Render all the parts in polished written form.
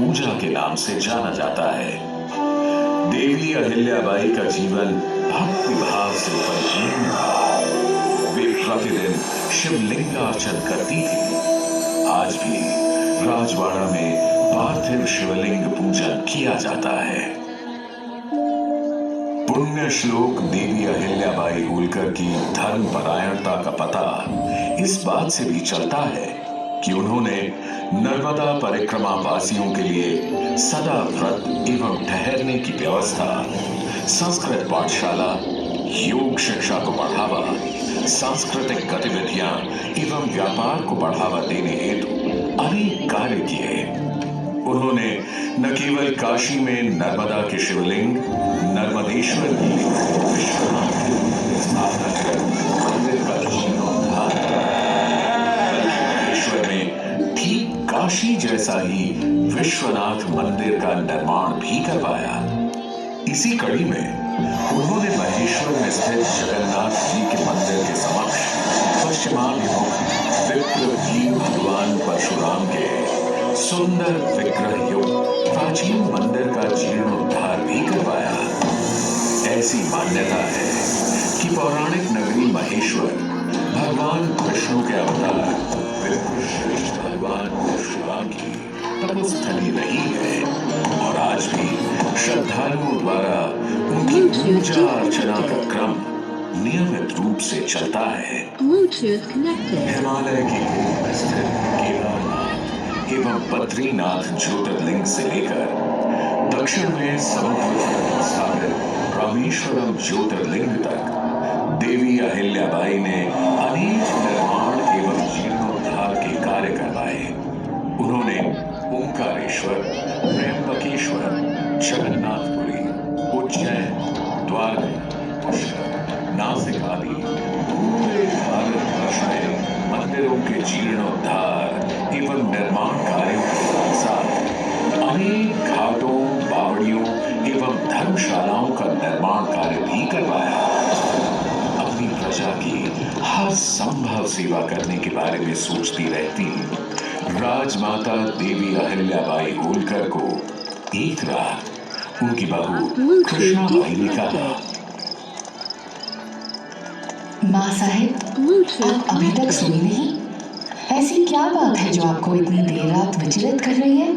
पूजा के नाम से जाना जाता है। देवी अहिल्याबाई का जीवन भक्ति भाव से परिपूर्ण था। वे प्रतिदिन शिवलिंगार्चन करती थी। आज भी राजवाड़ा में पार्थिव शिवलिंग पूजन किया जाता है। पुण्य श्लोक देवी अहिल्याबाई होलकर की धर्म परायणता का पता इस बात से भी चलता है कि उन्होंने नर्मदा परिक्रमा वासियों के लिए सदा व्रत एवं ठहरने की व्यवस्था, संस्कृत पाठशाला, योग शिक्षा को बढ़ावा, सांस्कृतिक गतिविधियां एवं व्यापार को बढ़ावा देने हेतु अनेक कार्य किए। उन्होंने न केवल काशी में नर्मदा के शिवलिंग नर्मदेश्वर की स्थापना कर मंदिर का जीर्णोद्धार विश्व में ठीक काशी जैसा ही विश्वनाथ मंदिर का निर्माण भी करवाया। इसी कड़ी में उन्होंने महेश्वर में स्थित जगन्नाथ जी के मंदिर के समक्ष पश्चिमाभिमुख विप्रवीर भगवान परशुराम के सुंदर विग्रह युक्त प्राचीन मंदिर का जीर्णोद्धार भी करवाया। ऐसी मान्यता है कि पौराणिक नगरी महेश्वर भगवान विष्णु के अवतार विप्रश्रेष्ठ भगवान परशुराम की तपस्थली रही है और आज भी श्रद्धालुओं द्वारा उनकी पूजा अर्चना का क्रम नियमित रूप से चलता है। हिमालय की गोद में स्थित केदारनाथ एवं बद्रीनाथ ज्योतिर्लिंग से लेकर दक्षिण में समुद्र तट स्थापित रामेश्वरम ज्योतिर्लिंग तक देवी अहिल्याबाई ने अनेक निर्माण एवं जीर्णोद्धार के कार्य करवाए। उन्होंने ओंकारेश्वर, त्र्यंबकेश्वर, जगन्नाथपुरी, उज्जैन, द्वारका, पुष्कर, नासिक आदि पूरे भारतवर्ष में मंदिरों के जीर्णोद्धार एवं निर्माण कार्यों के साथ अनेक घाटों, बावड़ियों एवं धर्मशालाओं का निर्माण कार्य भी करवाया। अपनी प्रजा की हर संभव सेवा करने के बारे में सोचती रहती राजमाता देवी अहिल्याबाई होलकर को एक रात उनकी बहू कृष्णाबाई ने कहा, माँ साहिब, आप अभी तक सोई नहीं? ऐसी क्या बात है जो आपको इतनी देर रात विचलित कर रही है?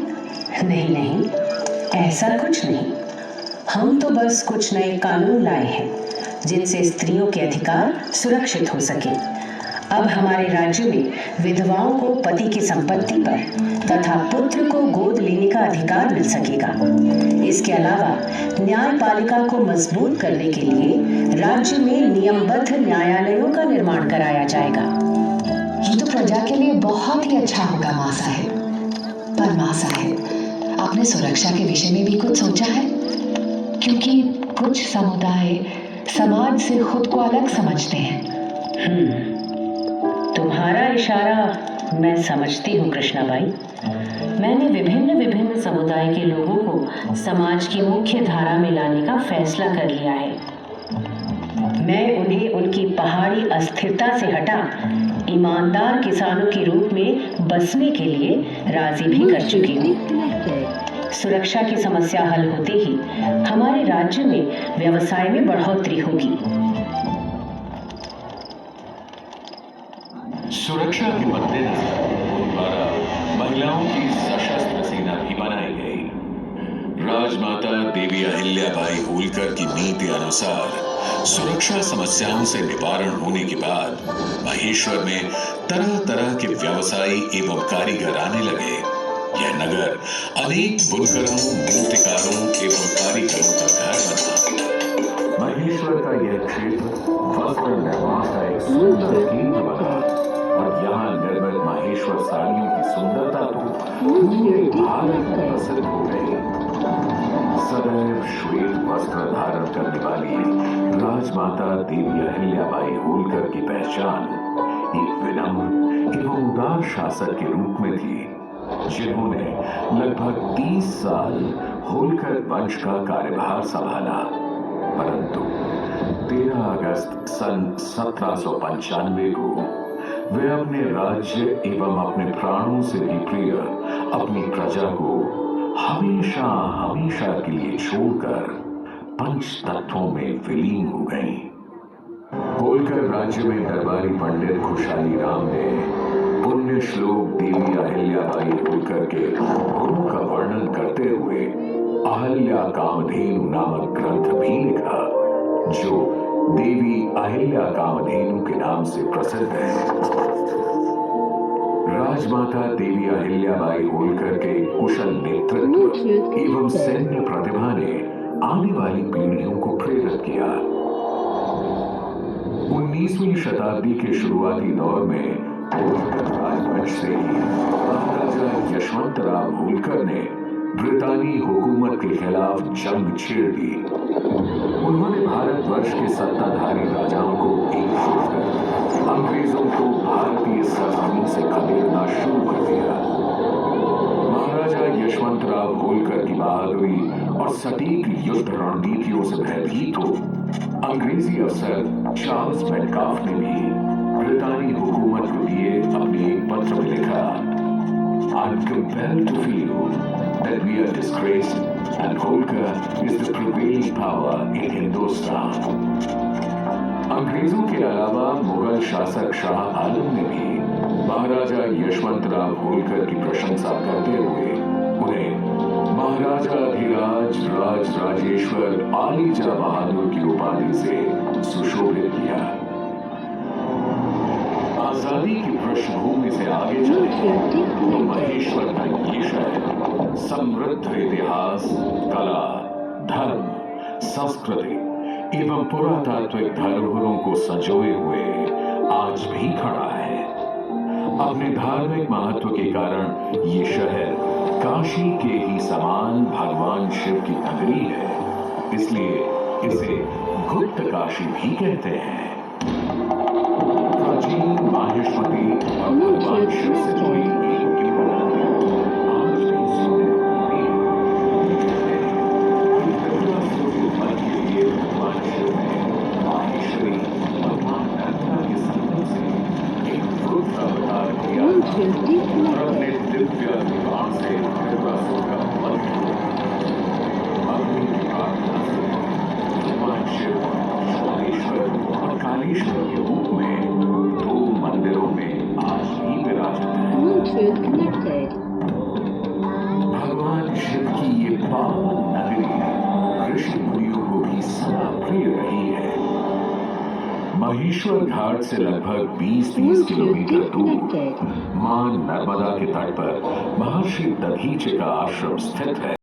नहीं नहीं, ऐसा कुछ नहीं। हम तो बस कुछ नए कानून लाए हैं जिनसे स्त्रियों के अधिकार सुरक्षित हो सके। अब हमारे राज्य में विधवाओं को पति की संपत्ति पर तथा पुत्र को गोद लेने का अधिकार मिल सकेगा। इसके अलावा न्यायपालिका को मजबूत करने के लिए राज्य में नियमबद्ध न्यायालयों का निर्माण कराया जाएगा। ये तो प्रजा के लिए बहुत ही अच्छा होगा माँ साहिब। पर माँ साहिब, आपने सुरक्षा के विषय में भी कुछ सोचा है? क्योंकि कुछ समुदाय समाज से खुद को अलग समझते हैं। तुम्हारा इशारा मैं समझती हूँ कृष्णाबाई। मैंने विभिन्न समुदाय के लोगों को समाज की मुख्य धारा में लाने का फैसला कर लिया है। मैं उन्हें उनकी पहाड़ी अस्थिरता से हटा ईमानदार किसानों के रूप में बसने के लिए राजी भी कर चुकी हूँ। सुरक्षा की समस्या हल होते ही हमारे राज्य में व्यवसाय में बढ़ोतरी होगी। सुरक्षा के मद्देनजर उन द्वारा महिलाओं की सशस्त्र सेना भी बनाई गई। राजमाता देवी अहिल्याबाई होलकर की नीति अनुसार सुरक्षा समस्याओं से निवारण होने के बाद महेश्वर में तरह तरह के व्यवसायी एवं कारीगर आने लगे। यह नगर अनेक बुनकरों, मूर्तिकारों एवं कारीगरों का घर बना। महेश्वर का यह क्षेत्र वस्त्र निर्माण का एक सुंदर केंद्र बना और यहाँ निर्मित महेश्वर साड़ियों की सुंदरता तो पूरे भारत में प्रसिद्ध हो गई। सदैव श्वेत वस्त्र धारण करने वाली राजमाता देवी अहिल्याबाई होलकर की पहचान एक विनम्र एवं उदार शासक के रूप में थी, जिन्होंने लगभग 30 साल होलकर वंश का कार्यभार संभाला। परंतु 13 अगस्त सन 1795 को वे अपने राज्य एवं अपने प्राणों से भी प्रिय अपनी प्रजा को हमेशा हमेशा के लिए छोड़कर पंच तत्वों में विलीन हो गई। होलकर राज्य में दरबारी पंडित खुशहाली राम ने पुण्य श्लोक देवी अहिल्याबाई होलकर के गुणों का वर्णन करते हुए अहिल्या कामधेनु नामक ग्रंथ भी लिखा, जो देवी अहिल्या कामधेनु के नाम से प्रसिद्ध है। राजमाता देवी अहिल्याबाई होलकर के कुशल नेतृत्व एवं सैन्य प्रतिभा ने आने वाली पीढ़ियों को प्रेरित किया। 19वीं शताब्दी के शुरुआती दौर में राजवंश से ही महाराजा यशवंतराव होलकर ने ब्रितानी हुकूमत के खिलाफ जंग छेड़ दी। उन्होंने भारतवर्ष के सत्ताधारी राजाओं को एकजुट कर अंग्रेजों को भारतीय सरजमीन से खदेड़ना शुरू कर दिया। महाराजा यशवंतराव होलकर की बहादुरी और सटीक युद्ध रणनीतियों से भयभीत हो अंग्रेजी अफसर चार्ल्स मेटकाफ ने भी ब्रितानी हुकूमत को दिए अपने एक पत्र में लिखा, I am compelled to feel that we are disgraced and Holkar is the prevailing power in Hindustan. अंग्रेजों के अलावा मुगल शासक शाह आलम ने भी महाराजा यशवंतराव होलकर की प्रशंसा करते हुए उन्हें महाराजा अधिराज राज राजेश्वर आलीजा बहादुर की उपाधि से सुशोभित किया। आजादी की पृष्ठभूमि से आगे चले तो महेश्वर का ये शहर समृद्ध इतिहास, कला, धर्म, संस्कृति एवं पुरातात्विक धरोहरों को संजोए हुए आज भी खड़ा है। अपने धार्मिक महत्व के कारण ये शहर काशी के ही समान भगवान शिव की नगरी है, इसलिए इसे गुप्त काशी भी कहते हैं। प्राचीन माहेश्वरी और भगवान शिव से जुड़ी एक किंवदंती आज भी सुनने को मिलती है। त्रिपुरा सूर्योदय के लिए भगवान शिव ने माहेश्वरी भगवान नर्मदा के संगम से एक रुद्र अवतार किया और अपने दिव्य विमान से त्रिपुरा सूर्य का वध किया। अग्नि की प्रार्थना से भगवान शिव सोमेश्वर और कालेश्वर के रूप में दो मंदिरों में आज भी विराजित है। भगवान शिव की ये पावन नगरी ऋषि मुनियों को भी सदा प्रिय रही है। महेश्वर घाट से लगभग 20-30 किलोमीटर दूर मां नर्मदा के तट पर महर्षि दधीचि का आश्रम स्थित है।